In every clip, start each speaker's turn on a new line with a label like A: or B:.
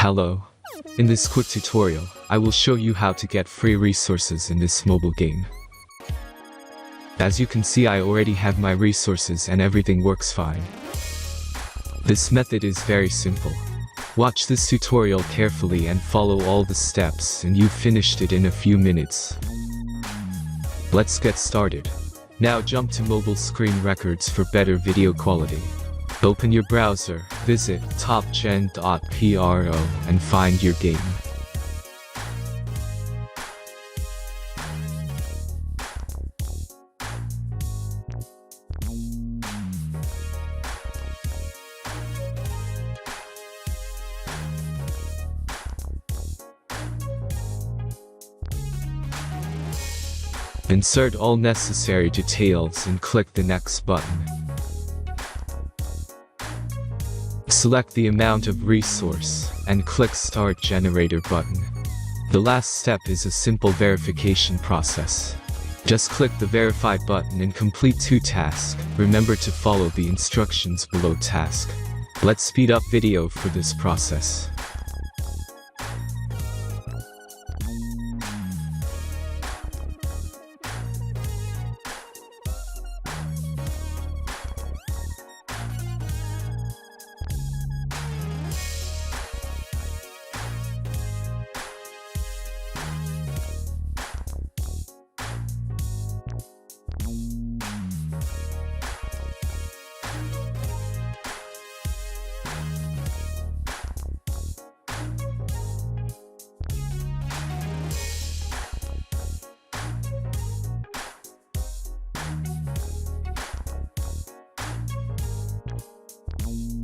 A: Hello. In this quick tutorial, I will show you how to get free resources in this mobile game. As you can see, I already have my resources and everything works fine. This method is very simple. Watch this tutorial carefully and follow all the steps and you've finished it in a few minutes. Let's get started. Now jump to mobile screen records for better video quality. Open your browser, visit topgen.pro and find your game. Insert all necessary details and click the next button. Select the amount of resource and click Start Generator button. The last step is a simple verification process. Just click the Verify button and complete 2 tasks. Remember to follow the instructions below task. Let's speed up video for this process.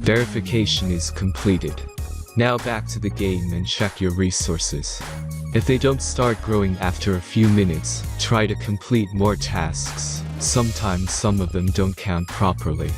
A: Verification is completed. Now back to the game and check your resources. If they don't start growing after a few minutes, try to complete more tasks. Sometimes some of them don't count properly.